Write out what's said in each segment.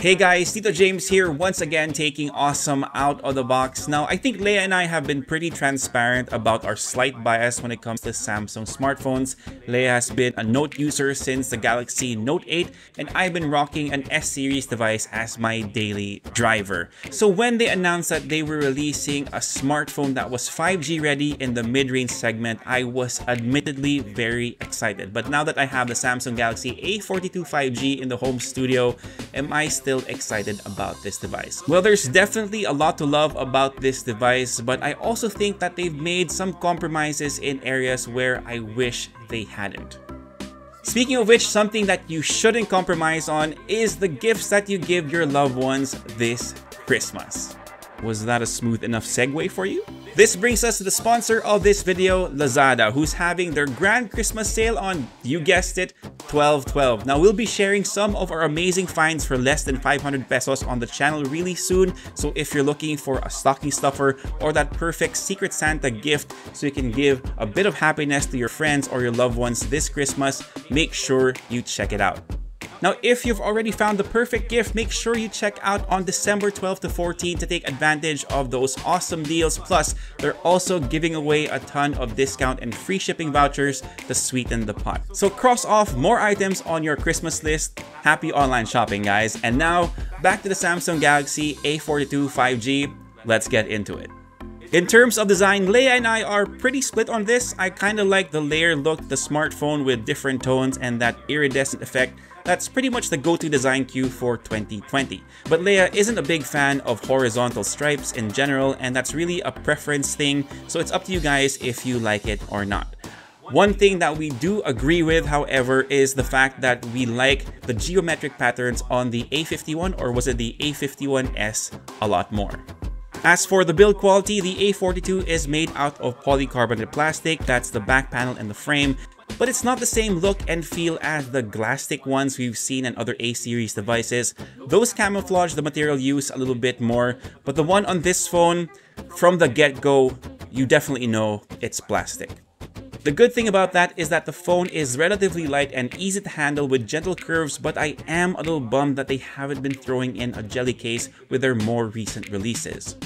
Hey guys, Tito James here once again taking awesome out of the box. Now, I think Leia and I have been pretty transparent about our slight bias when it comes to Samsung smartphones. Leia has been a Note user since the Galaxy Note 8 and I've been rocking an S-series device as my daily driver. So when they announced that they were releasing a smartphone that was 5G ready in the mid-range segment, I was admittedly very excited. But now that I have the Samsung Galaxy A42 5G in the home studio, am I still excited about this device? Well, there's definitely a lot to love about this device, but I also think that they've made some compromises in areas where I wish they hadn't. Speaking of which, something that you shouldn't compromise on is the gifts that you give your loved ones this Christmas. Was that a smooth enough segue for you? This brings us to the sponsor of this video, Lazada, who's having their grand Christmas sale on, you guessed it, 12/12. Now, we'll be sharing some of our amazing finds for less than 500 pesos on the channel really soon. So if you're looking for a stocking stuffer or that perfect Secret Santa gift so you can give a bit of happiness to your friends or your loved ones this Christmas, make sure you check it out. Now, if you've already found the perfect gift, make sure you check out on December 12 to 14 to take advantage of those awesome deals. Plus, they're also giving away a ton of discount and free shipping vouchers to sweeten the pot. So cross off more items on your Christmas list. Happy online shopping, guys. And now, back to the Samsung Galaxy A42 5G. Let's get into it. In terms of design, Leia and I are pretty split on this. I kind of like the layered look, the smartphone with different tones and that iridescent effect. That's pretty much the go-to design cue for 2020. But Leia isn't a big fan of horizontal stripes in general, and that's really a preference thing, so it's up to you guys if you like it or not. One thing that we do agree with, however, is the fact that we like the geometric patterns on the A51, or was it the A51S, a lot more. As for the build quality, the A42 is made out of polycarbonate plastic. That's the back panel and the frame. But it's not the same look and feel as the glass-stick ones we've seen in other A-series devices. Those camouflage the material used a little bit more, but the one on this phone, from the get-go, you definitely know it's plastic. The good thing about that is that the phone is relatively light and easy to handle with gentle curves, but I am a little bummed that they haven't been throwing in a jelly case with their more recent releases.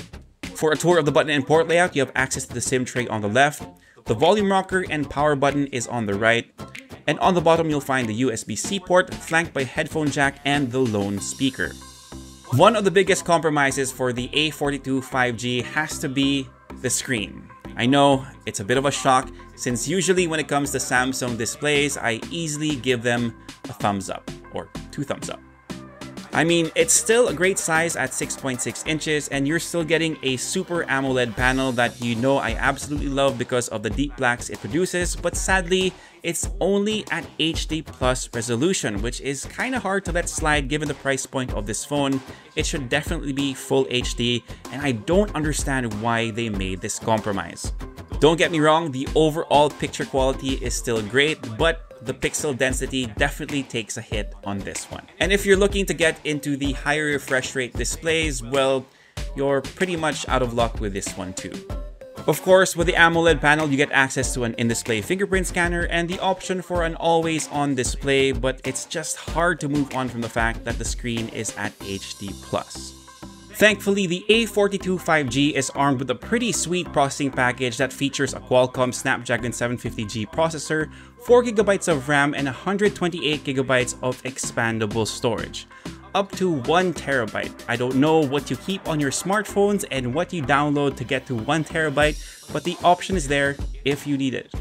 For a tour of the button and port layout, you have access to the SIM tray on the left. The volume rocker and power button is on the right, and on the bottom you'll find the USB-C port flanked by headphone jack and the lone speaker. One of the biggest compromises for the A42 5G has to be the screen. I know it's a bit of a shock since usually when it comes to Samsung displays, I easily give them a thumbs up or 2 thumbs up. I mean, it's still a great size at 6.6 inches and you're still getting a Super AMOLED panel that you know I absolutely love because of the deep blacks it produces, but sadly, it's only at HD plus resolution, which is kind of hard to let slide given the price point of this phone. It should definitely be full HD, and I don't understand why they made this compromise. Don't get me wrong, the overall picture quality is still great, but the pixel density definitely takes a hit on this one. And if you're looking to get into the higher refresh rate displays, well, you're pretty much out of luck with this one too. Of course, with the AMOLED panel, you get access to an in-display fingerprint scanner and the option for an always-on display, but it's just hard to move on from the fact that the screen is at HD+. Thankfully, the A42 5G is armed with a pretty sweet processing package that features a Qualcomm Snapdragon 750G processor, 4GB of RAM, and 128GB of expandable storage. Up to 1TB. I don't know what you keep on your smartphones and what you download to get to 1TB, but the option is there if you need it.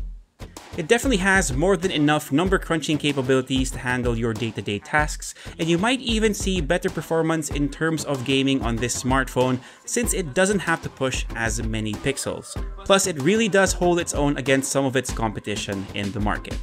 It definitely has more than enough number crunching capabilities to handle your day-to-day tasks, and you might even see better performance in terms of gaming on this smartphone since it doesn't have to push as many pixels. Plus, it really does hold its own against some of its competition in the market.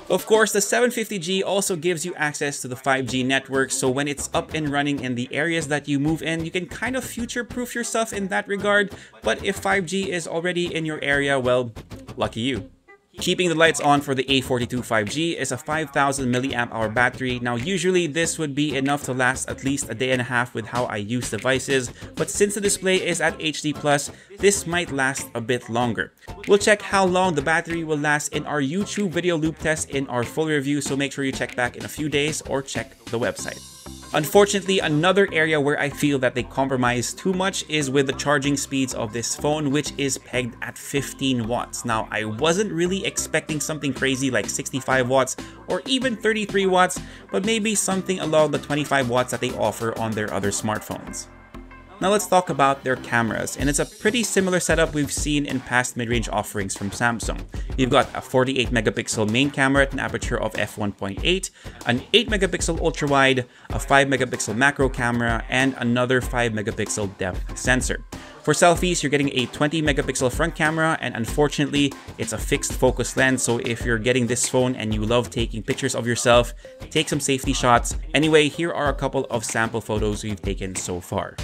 Of course, the 750G also gives you access to the 5G network, so when it's up and running in the areas that you move in, you can kind of future-proof yourself in that regard, but if 5G is already in your area, well, lucky you. Keeping the lights on for the A42 5G is a 5000 mAh battery. Now usually this would be enough to last at least a day and a half with how I use devices, but since the display is at HD+, this might last a bit longer. We'll check how long the battery will last in our YouTube video loop test in our full review, so make sure you check back in a few days or check the website. Unfortunately, another area where I feel that they compromise too much is with the charging speeds of this phone, which is pegged at 15 watts. Now, I wasn't really expecting something crazy like 65 watts or even 33 watts, but maybe something along the 25 watts that they offer on their other smartphones. Now let's talk about their cameras, and it's a pretty similar setup we've seen in past mid-range offerings from Samsung. You've got a 48 megapixel main camera at an aperture of f1.8, an 8 megapixel ultra-wide, a 5 megapixel macro camera, and another 5 megapixel depth sensor. For selfies, you're getting a 20 megapixel front camera, and unfortunately, it's a fixed focus lens, so if you're getting this phone and you love taking pictures of yourself, take some safety shots. Anyway, here are a couple of sample photos we've taken so far.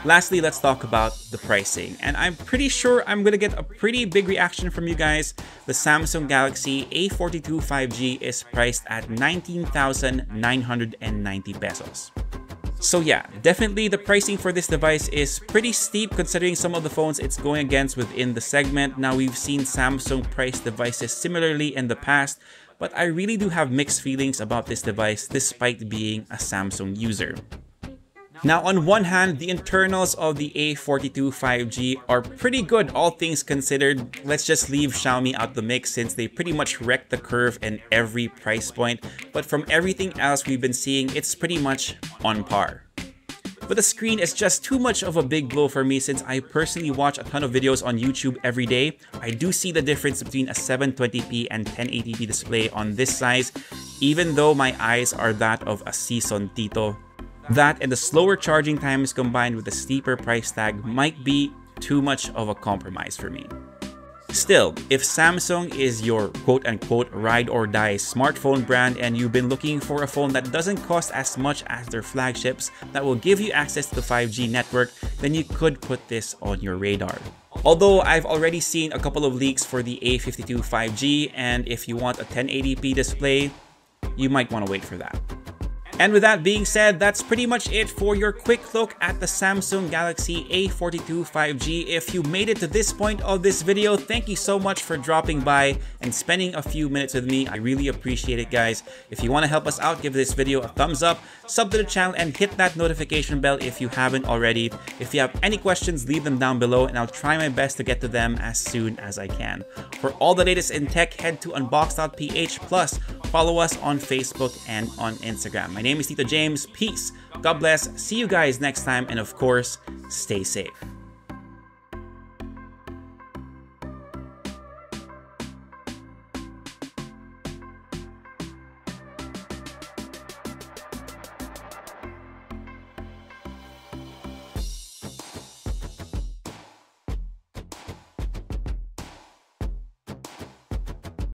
Lastly, let's talk about the pricing, and I'm pretty sure I'm gonna get a pretty big reaction from you guys. The Samsung Galaxy A42 5G is priced at 19,990 pesos. So yeah, definitely the pricing for this device is pretty steep considering some of the phones it's going against within the segment. Now, we've seen Samsung price devices similarly in the past, but I really do have mixed feelings about this device despite being a Samsung user. Now, on one hand, the internals of the A42 5G are pretty good, all things considered. Let's just leave Xiaomi out the mix since they pretty much wrecked the curve in every price point. But from everything else we've been seeing, it's pretty much on par. But the screen is just too much of a big blow for me since I personally watch a ton of videos on YouTube every day. I do see the difference between a 720p and 1080p display on this size, even though my eyes are that of a seasoned Tito. That and the slower charging times combined with the steeper price tag might be too much of a compromise for me. Still, if Samsung is your quote-unquote ride-or-die smartphone brand and you've been looking for a phone that doesn't cost as much as their flagships that will give you access to the 5G network, then you could put this on your radar. Although I've already seen a couple of leaks for the A52 5G, and if you want a 1080p display, you might want to wait for that. And with that being said, that's pretty much it for your quick look at the Samsung Galaxy A42 5G. If you made it to this point of this video, thank you so much for dropping by and spending a few minutes with me. I really appreciate it, guys. If you want to help us out, give this video a thumbs up, sub to the channel, and hit that notification bell if you haven't already. If you have any questions, leave them down below and I'll try my best to get to them as soon as I can. For all the latest in tech, head to unbox.ph, plus follow us on Facebook and on Instagram. My name is Tito James. Peace. God bless. See you guys next time. And of course, stay safe.